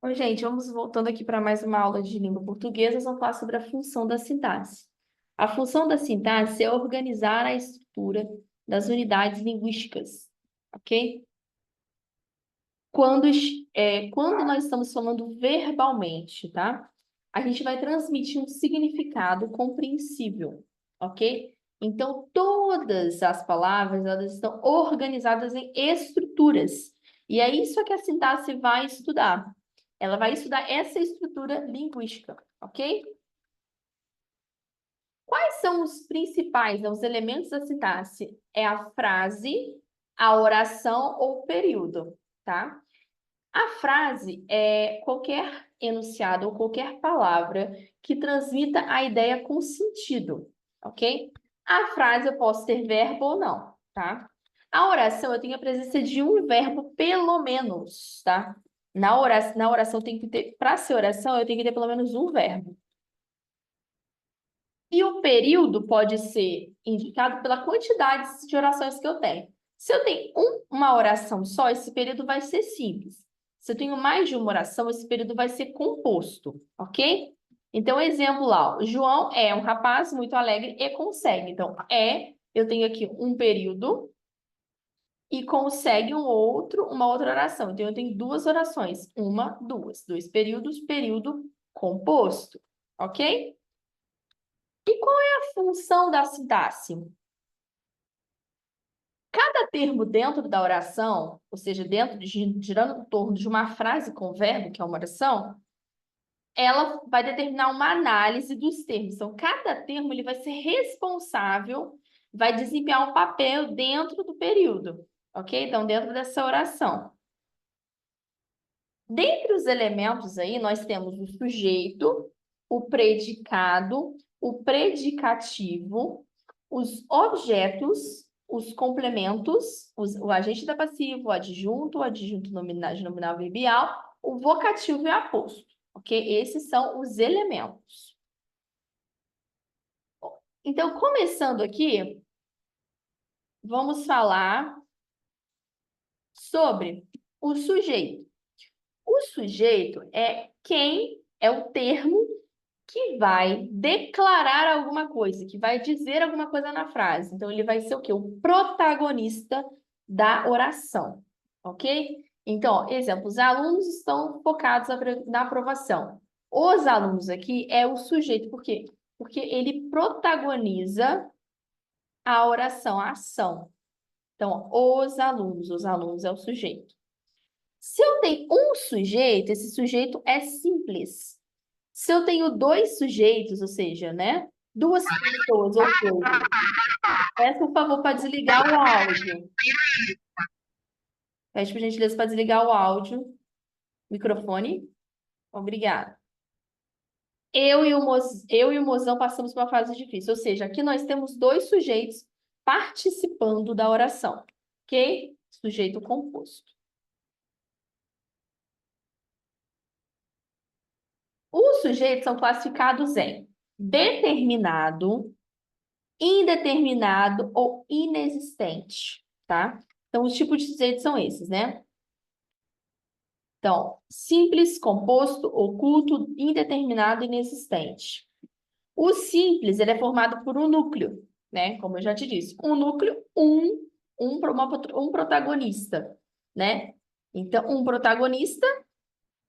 Oi, gente, vamos voltando aqui para mais uma aula de língua portuguesa. Nós vamos falar sobre a função da sintaxe. A função da sintaxe é organizar a estrutura das unidades linguísticas, ok? Quando, quando nós estamos falando verbalmente, tá? A gente vai transmitir um significado compreensível, ok? Então, todas as palavras, elas estão organizadas em estruturas. E é isso que a sintaxe vai estudar. Ela vai estudar essa estrutura linguística, ok? Quais são os principais, né, os elementos da sintaxe? É a frase, a oração ou o período, tá? A frase é qualquer enunciado ou qualquer palavra que transmita a ideia com sentido, ok? A frase eu posso ter verbo ou não, tá? A oração eu tenho a presença de um verbo pelo menos, tá? Na oração tem que ter, para ser oração, eu tenho que ter pelo menos um verbo. E o período pode ser indicado pela quantidade de orações que eu tenho. Se eu tenho uma oração só, esse período vai ser simples. Se eu tenho mais de uma oração, esse período vai ser composto, ok? Então, exemplo lá, ó, João é um rapaz muito alegre e consegue. Então, eu tenho aqui um período e consegue uma outra oração. Então, eu tenho duas orações. Uma, duas. Dois períodos, período composto, ok? E qual é a função da sintaxe? Cada termo dentro da oração, ou seja, girando em torno de uma frase com verbo, que é uma oração, ela vai determinar uma análise dos termos. Então, cada termo ele vai ser responsável, vai desempenhar um papel dentro do período, ok? Então, dentro dessa oração. Dentre os elementos aí, nós temos o sujeito, o predicado, o predicativo, os objetos, os complementos, o agente da passivo, o adjunto nominal verbial, o vocativo e o aposto, ok? Esses são os elementos. Então, começando aqui, vamos falar sobre o sujeito. O sujeito é quem é o termo que vai declarar alguma coisa, que vai dizer alguma coisa na frase. Então, ele vai ser o quê? O protagonista da oração, ok? Então, ó, exemplo, os alunos estão focados na aprovação. Os alunos aqui é o sujeito, por quê? Porque ele protagoniza a oração, a ação. Então, os alunos é o sujeito. Se eu tenho um sujeito, esse sujeito é simples. Se eu tenho dois sujeitos, ou seja, né? Duas pessoas ou coisas, peça por favor para desligar o áudio. Pede por gentileza para desligar o áudio, microfone. Obrigada. Eu e o mozão passamos por uma fase difícil, ou seja, aqui nós temos dois sujeitos participando da oração, ok? Sujeito composto. Os sujeitos são classificados em determinado, indeterminado ou inexistente, tá? Então, os tipos de sujeitos são esses, né? Então, simples, composto, oculto, indeterminado e inexistente. O simples, ele é formado por um núcleo, né? Como eu já te disse, um núcleo, um protagonista, né? Então, um protagonista,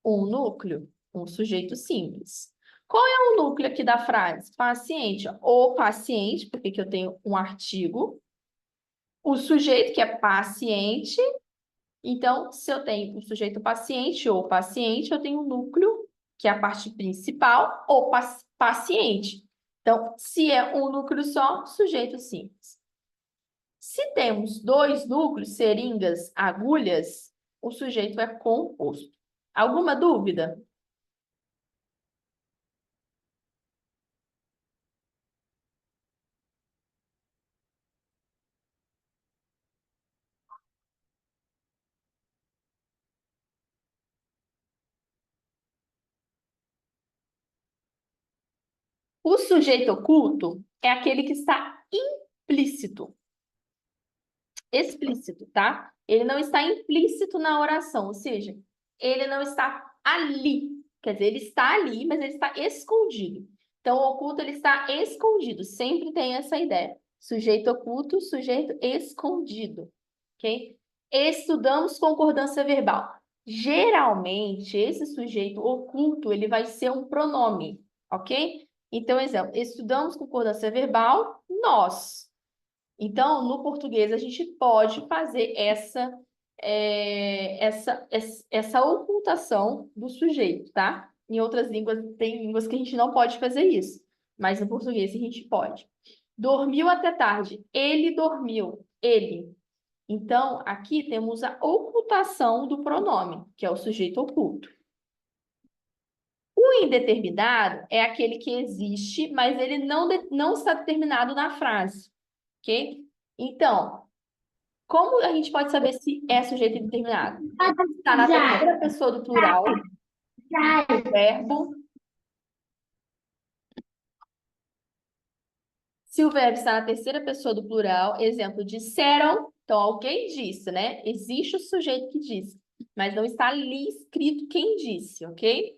um núcleo, um sujeito simples. Qual é o núcleo aqui da frase? Paciente. O paciente, porque que eu tenho um artigo. O sujeito, que é paciente. Então, se eu tenho o sujeito paciente ou paciente, eu tenho o núcleo, que é a parte principal, ou paciente. Então, se é um núcleo só, sujeito simples. Se temos dois núcleos, seringas, agulhas, o sujeito é composto. Alguma dúvida? O sujeito oculto é aquele que está implícito, explícito, tá? Ele não está implícito na oração, ou seja, ele não está ali. Quer dizer, ele está ali, mas ele está escondido. Então, o oculto ele está escondido. Sempre tem essa ideia. Sujeito oculto, sujeito escondido. Ok? Estudamos concordância verbal. Geralmente, esse sujeito oculto ele vai ser um pronome. Ok? Então, exemplo, estudamos concordância verbal, nós. Então, no português, a gente pode fazer essa ocultação do sujeito, tá? Em outras línguas, tem línguas que a gente não pode fazer isso, mas no português a gente pode. Dormiu até tarde. Ele dormiu. Ele. Então, aqui temos a ocultação do pronome, que é o sujeito oculto. O indeterminado é aquele que existe, mas ele não está determinado na frase, ok? Então, como a gente pode saber se é sujeito indeterminado? Está na terceira pessoa do plural, o verbo. Se o verbo está na terceira pessoa do plural, exemplo, disseram, então alguém disse, né? Existe o sujeito que disse, mas não está ali escrito quem disse, ok?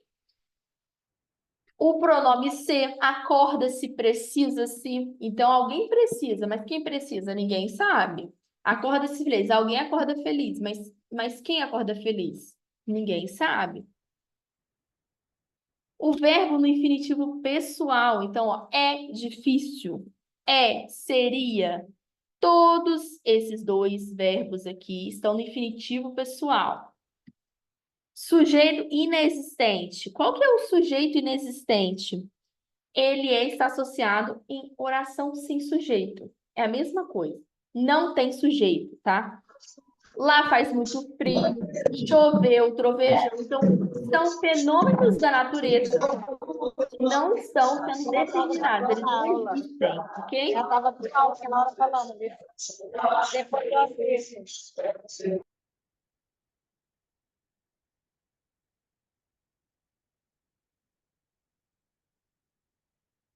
O pronome ser, acorda-se, precisa-se. Então, alguém precisa, mas quem precisa? Ninguém sabe. Acorda-se feliz. Alguém acorda feliz, mas quem acorda feliz? Ninguém sabe. O verbo no infinitivo pessoal. Então, ó, é difícil. É, seria. Todos esses dois verbos aqui estão no infinitivo pessoal. Sujeito inexistente. Qual que é o sujeito inexistente? Está associado em oração sem sujeito. É a mesma coisa. Não tem sujeito, tá? Lá faz muito frio, choveu, trovejou. Então, são fenômenos da natureza que não estão sendo determinados, eles não existem, ok? Já estava na hora falando, viu? Depois eu assisto.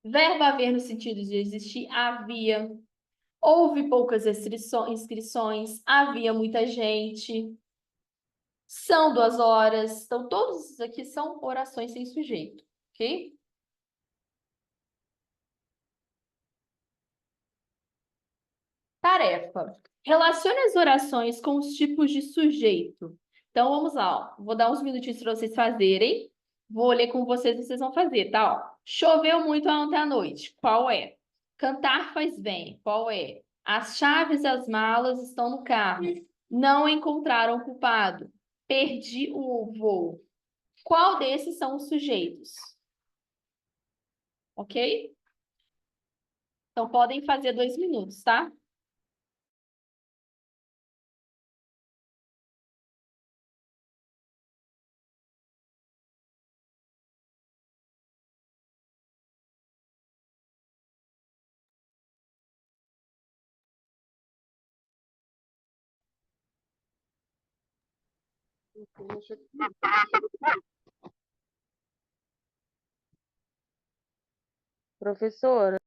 Verbo haver no sentido de existir, havia. Houve poucas inscrições, havia muita gente. São 2 horas. Então, todos esses aqui são orações sem sujeito, ok? Tarefa. Relacione as orações com os tipos de sujeito. Então, vamos lá, ó. Vou dar uns minutinhos para vocês fazerem. Vou ler com vocês, vocês vão fazer, tá? Ó. Choveu muito ontem à noite. Qual é? Cantar faz bem. Qual é? As chaves e as malas estão no carro. Não encontraram o culpado. Perdi o voo. Qual desses são os sujeitos? Ok? Então, podem fazer 2 minutos, tá? Professora,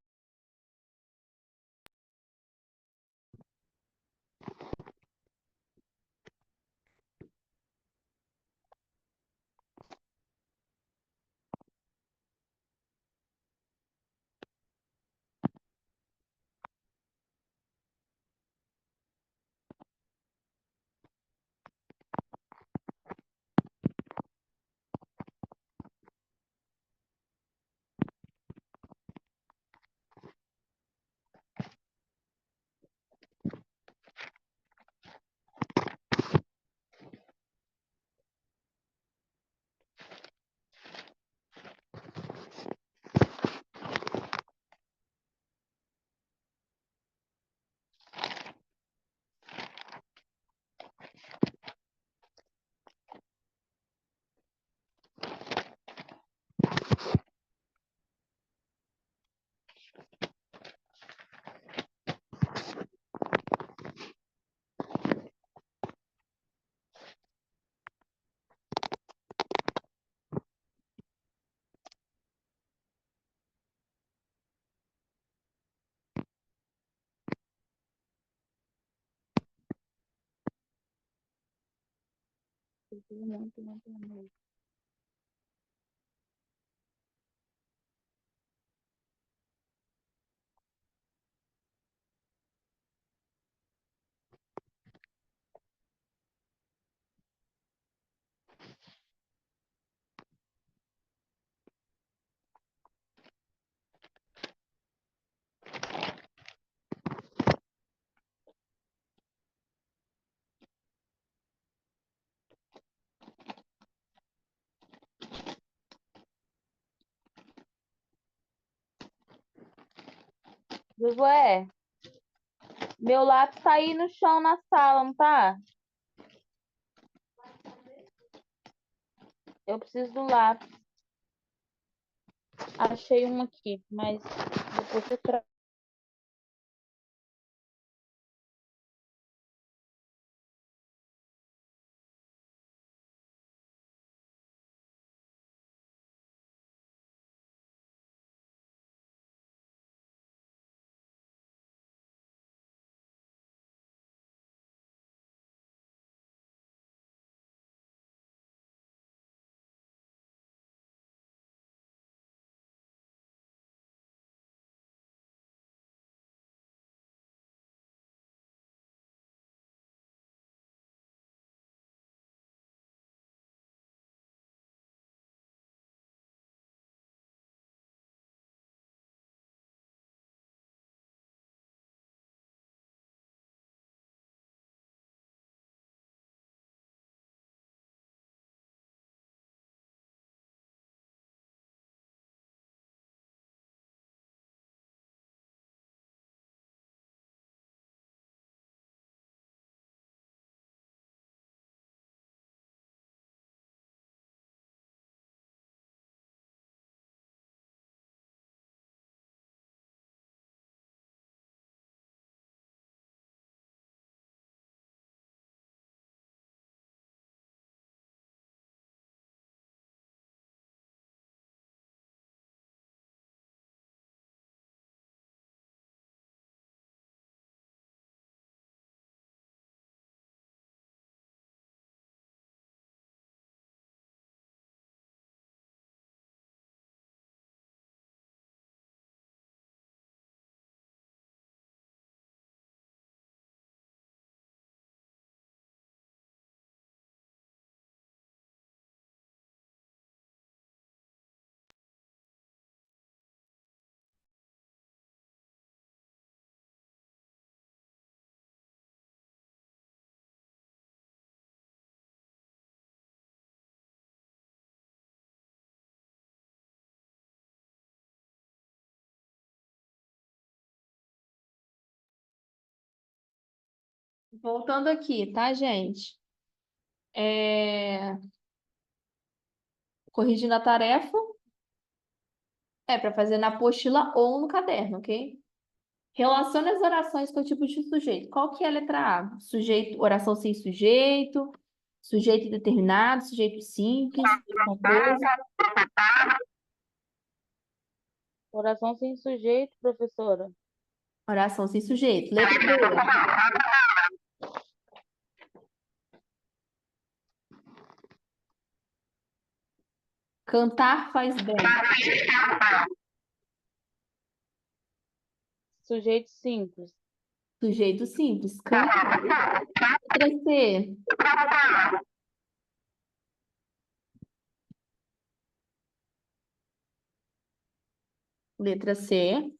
muito, muito, muito. Josué, meu lápis tá aí no chão na sala, não tá? Eu preciso do lápis. Achei um aqui, mas depois você traz. Voltando aqui, tá, gente? Corrigindo a tarefa é para fazer na apostila ou no caderno, ok? Relacione as orações com o tipo de sujeito. Qual que é a letra A? Sujeito, oração sem sujeito, sujeito indeterminado, sujeito simples, sujeito composto. Oração sem sujeito, professora. Oração sem sujeito. Letra B. Cantar faz bem. Sujeito simples. Sujeito simples. Cantar. Letra C. Letra C.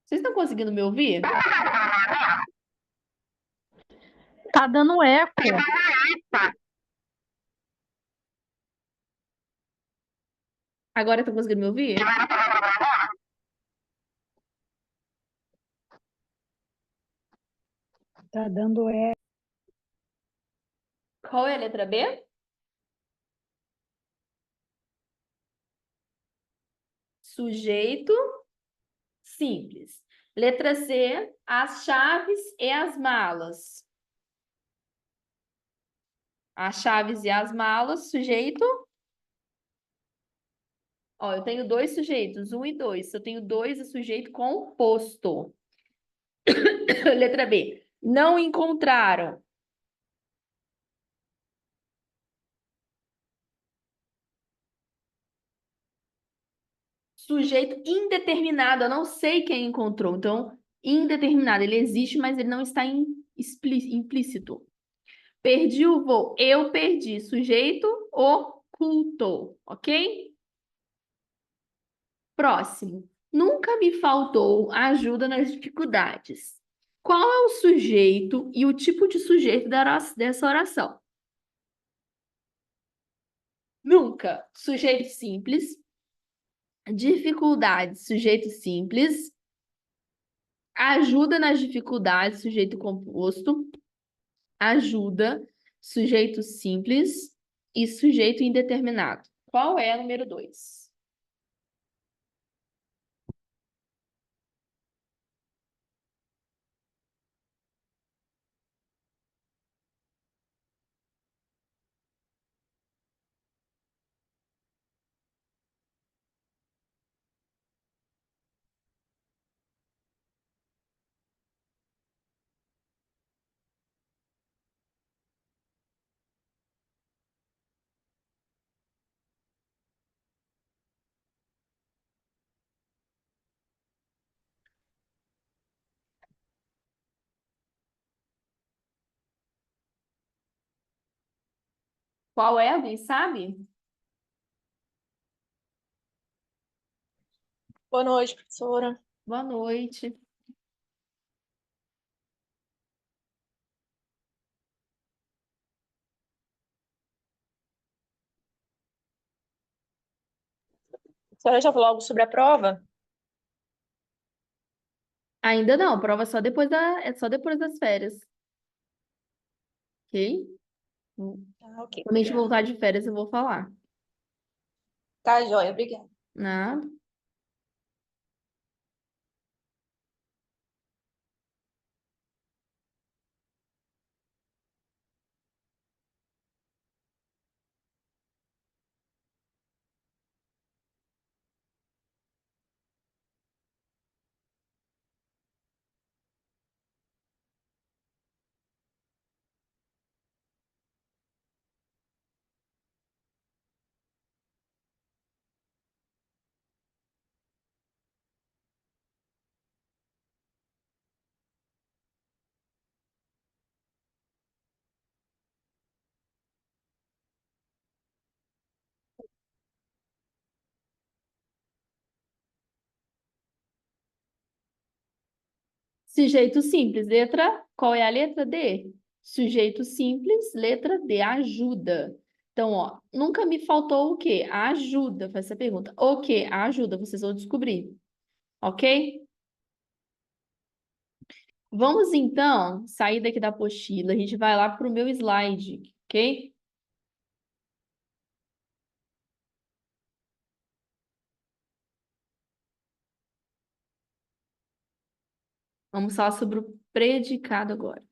Vocês estão conseguindo me ouvir? Tá dando eco. Agora estão conseguindo me ouvir? Tá dando eco. Qual é a letra B? Sujeito simples. Letra C, as chaves e as malas. As chaves e as malas, sujeito. Ó, eu tenho dois sujeitos, 1 e 2. Se eu tenho 2, é sujeito composto. Letra B, não encontraram. Sujeito indeterminado, eu não sei quem encontrou. Então, indeterminado, ele existe, mas ele não está implícito. Perdi o voo, eu perdi. Sujeito oculto, ok? Próximo. Nunca me faltou ajuda nas dificuldades. Qual é o sujeito e o tipo de sujeito dessa oração? Nunca. Sujeito simples. Dificuldade, sujeito simples. Ajuda nas dificuldades, sujeito composto. Ajuda, sujeito simples. E sujeito indeterminado. Qual é o número 2? Qual é? Alguém sabe? Boa noite, professora. Boa noite. A senhora já falou algo sobre a prova? Ainda não, prova é só depois das férias. Ok? Ah, ok. Quando a gente voltar de férias, eu vou falar. Tá, joia, obrigada. Nada. Sujeito simples, letra. Qual é a letra D? Sujeito simples, letra D, ajuda. Então, ó, nunca me faltou o quê? A ajuda. Faz essa pergunta. O quê? A ajuda, vocês vão descobrir. Ok? Vamos então sair daqui da apostila. A gente vai lá para o meu slide, ok? Vamos falar sobre o predicado agora.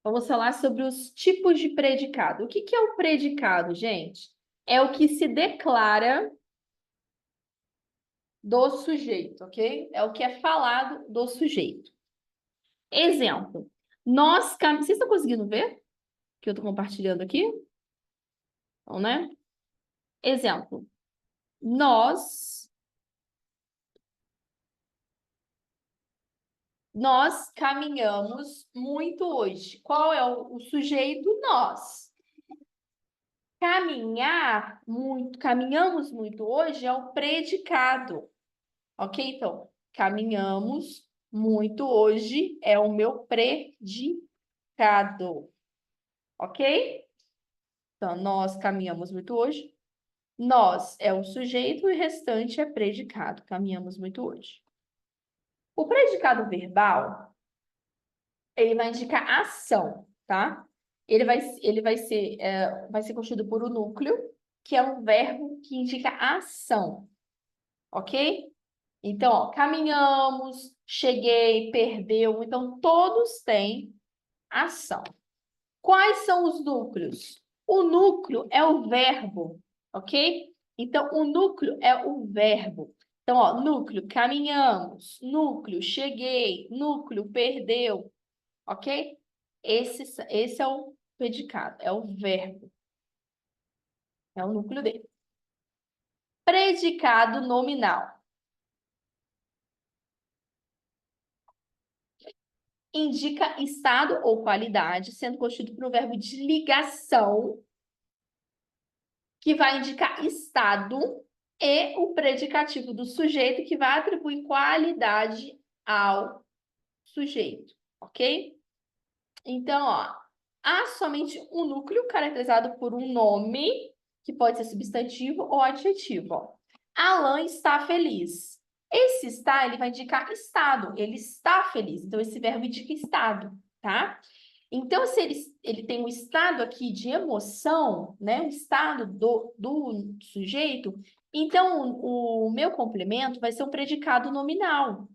Vamos falar sobre os tipos de predicado. O que que é o predicado, gente? É o que se declara do sujeito, ok? É o que é falado do sujeito. Exemplo. Vocês estão conseguindo ver que eu estou compartilhando aqui? Então, né? Exemplo. Nós caminhamos muito hoje. Qual é o sujeito? Nós. Caminhamos muito hoje é o predicado. Ok? Então, caminhamos muito hoje é o meu predicado. Ok? Então, nós caminhamos muito hoje. Nós é o sujeito e o restante é predicado. Caminhamos muito hoje. O predicado verbal, ele vai indicar ação, tá? Vai ser constituído por um núcleo, que é um verbo que indica ação, ok? Então, ó, caminhamos, cheguei, perdeu. Então, todos têm ação. Quais são os núcleos? O núcleo é o verbo, ok? Então, o núcleo é o verbo. Então, ó, núcleo, caminhamos. Núcleo, cheguei. Núcleo, perdeu. Ok? Esse é o predicado, é o verbo. É o núcleo dele. Predicado nominal. Indica estado ou qualidade, sendo constituído por um verbo de ligação, que vai indicar estado, e o predicativo do sujeito, que vai atribuir qualidade ao sujeito, ok? Então, ó, há somente um núcleo caracterizado por um nome, que pode ser substantivo ou adjetivo. Ó. Alan está feliz. Esse está, ele vai indicar estado. Ele está feliz. Então, esse verbo indica estado, tá? Então, se ele tem um estado aqui de emoção, né? O estado do sujeito, então o meu complemento vai ser um predicado nominal.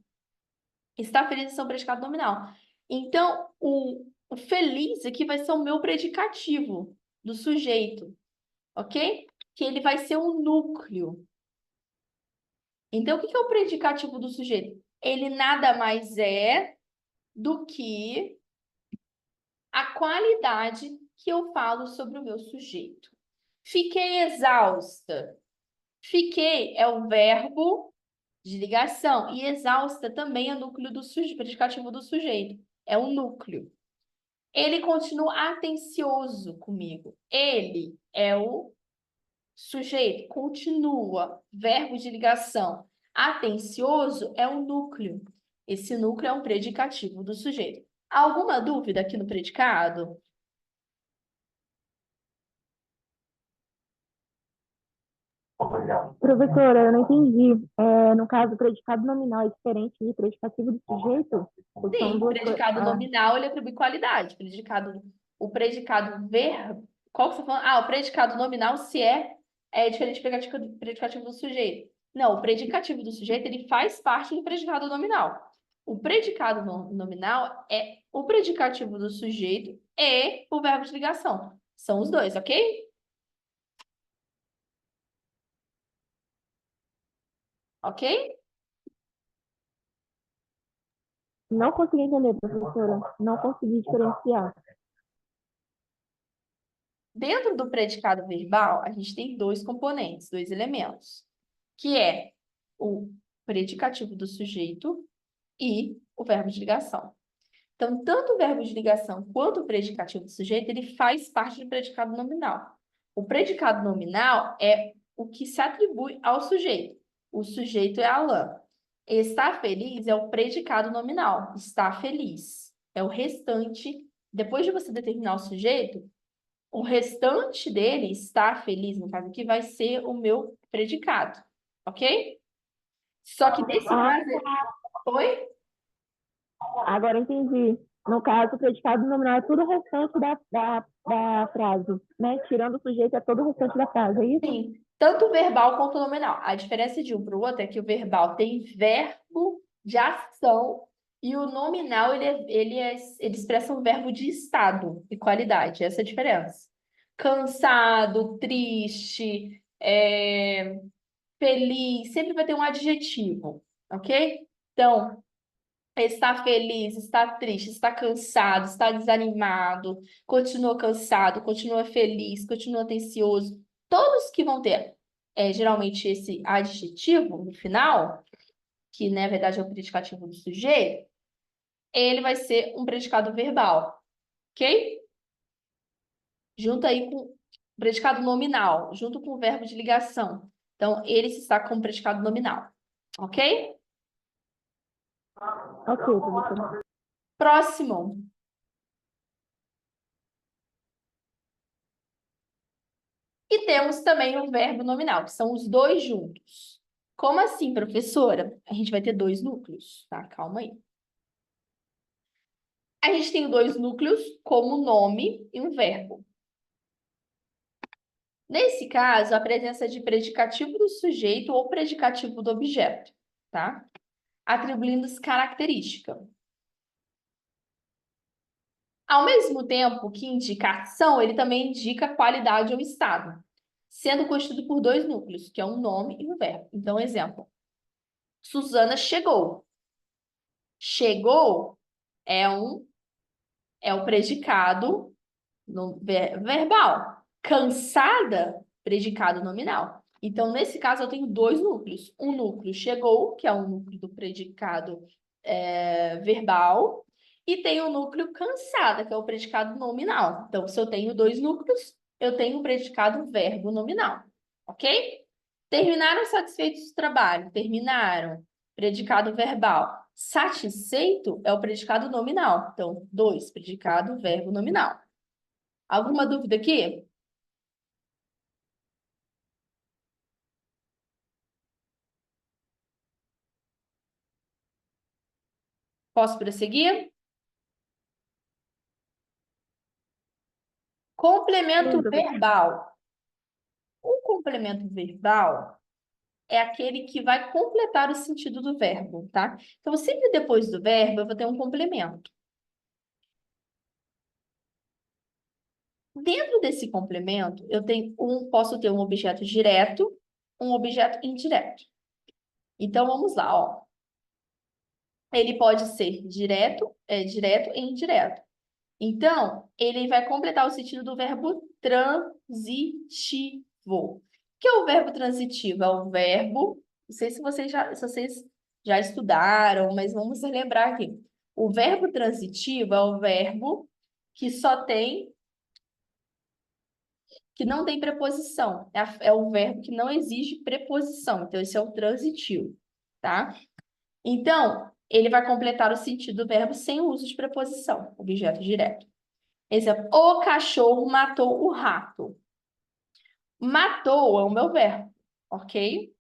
Está feliz é um predicado nominal. Então, o feliz aqui vai ser o meu predicativo do sujeito, ok? Que ele vai ser o núcleo. Então, o que é o predicativo do sujeito? Ele nada mais é do que a qualidade que eu falo sobre o meu sujeito. Fiquei exausta. Fiquei é o verbo de ligação. E exausta também é o núcleo do sujeito, predicativo do sujeito. É o núcleo. Ele continua atencioso comigo. Ele é o sujeito. Continua. Verbo de ligação. Atencioso é o núcleo. Esse núcleo é um predicativo do sujeito. Alguma dúvida aqui no predicado? Professora, eu não entendi. No caso, o predicado nominal é diferente de predicativo do sujeito? Ou são Sim, o duas coisas? predicado nominal ele atribui qualidade. O predicado qual que você tá falando? Ah, o predicado nominal se é diferente do predicativo do sujeito. Não, o predicativo do sujeito ele faz parte do predicado nominal. O predicado nominal é o predicativo do sujeito e o verbo de ligação. São os dois, ok? Ok? Não consegui entender, professora. Não consegui diferenciar. Dentro do predicado verbal, a gente tem dois componentes, dois elementos, que é o predicativo do sujeito e o verbo de ligação. Então, tanto o verbo de ligação quanto o predicativo do sujeito, ele faz parte do predicado nominal. O predicado nominal é o que se atribui ao sujeito. O sujeito é Alan. Estar feliz é o predicado nominal. Está feliz. É o restante. Depois de você determinar o sujeito, o restante dele, estar feliz, no caso aqui, vai ser o meu predicado. Ok? Só que nesse caso. Oi? Agora entendi. No caso, o predicado nominal é tudo o restante da frase, né? Tirando o sujeito, é todo o restante da frase, é isso? Sim, tanto o verbal quanto o nominal. A diferença de um para o outro é que o verbal tem verbo de ação e o nominal ele expressa um verbo de estado e qualidade. Essa é a diferença. Cansado, triste, feliz, sempre vai ter um adjetivo, ok? Então, está feliz, está triste, está cansado, está desanimado, continua cansado, continua feliz, continua atencioso. Todos que vão ter, geralmente, esse adjetivo no final, que na verdade é o predicativo do sujeito, ele vai ser um predicado verbal, ok? Junto aí com o predicado nominal, junto com o verbo de ligação. Então, ele se está como predicado nominal, ok? Ok, professora. Próximo. E temos também o verbo nominal, que são os dois juntos. Como assim, professora? A gente vai ter dois núcleos, tá? Calma aí. A gente tem dois núcleos como nome e um verbo. Nesse caso, a presença de predicativo do sujeito ou predicativo do objeto, tá? Atribuindo-se característica. Ao mesmo tempo que indica ação, ele também indica qualidade ou estado, sendo constituído por dois núcleos, que é um nome e um verbo. Então, exemplo. Suzana chegou. Chegou é o predicado verbal. Cansada, predicado nominal. Então, nesse caso, eu tenho dois núcleos. Um núcleo chegou, que é o núcleo do predicado verbal, e tem o núcleo cansada, que é o predicado nominal. Então, se eu tenho dois núcleos, eu tenho o predicado verbo nominal. Ok? Terminaram satisfeitos do trabalho? Terminaram. Predicado verbal. Satisfeito é o predicado nominal. Então, 2, predicado verbo nominal. Alguma dúvida aqui? Posso prosseguir? Complemento Sim, verbal. O complemento verbal é aquele que vai completar o sentido do verbo, tá? Então, sempre depois do verbo, eu vou ter um complemento. Dentro desse complemento, posso ter um objeto direto, um objeto indireto. Então, vamos lá, ó. Ele pode ser direto e indireto. Então, ele vai completar o sentido do verbo transitivo. O que é o verbo transitivo? É o verbo, não sei se vocês já estudaram, mas vamos relembrar aqui. O verbo transitivo é o verbo que que não tem preposição. É o verbo que não exige preposição. Então, esse é o transitivo, tá? Então, ele vai completar o sentido do verbo sem o uso de preposição, objeto direto. Exemplo, o cachorro matou o rato. Matou é o meu verbo, ok?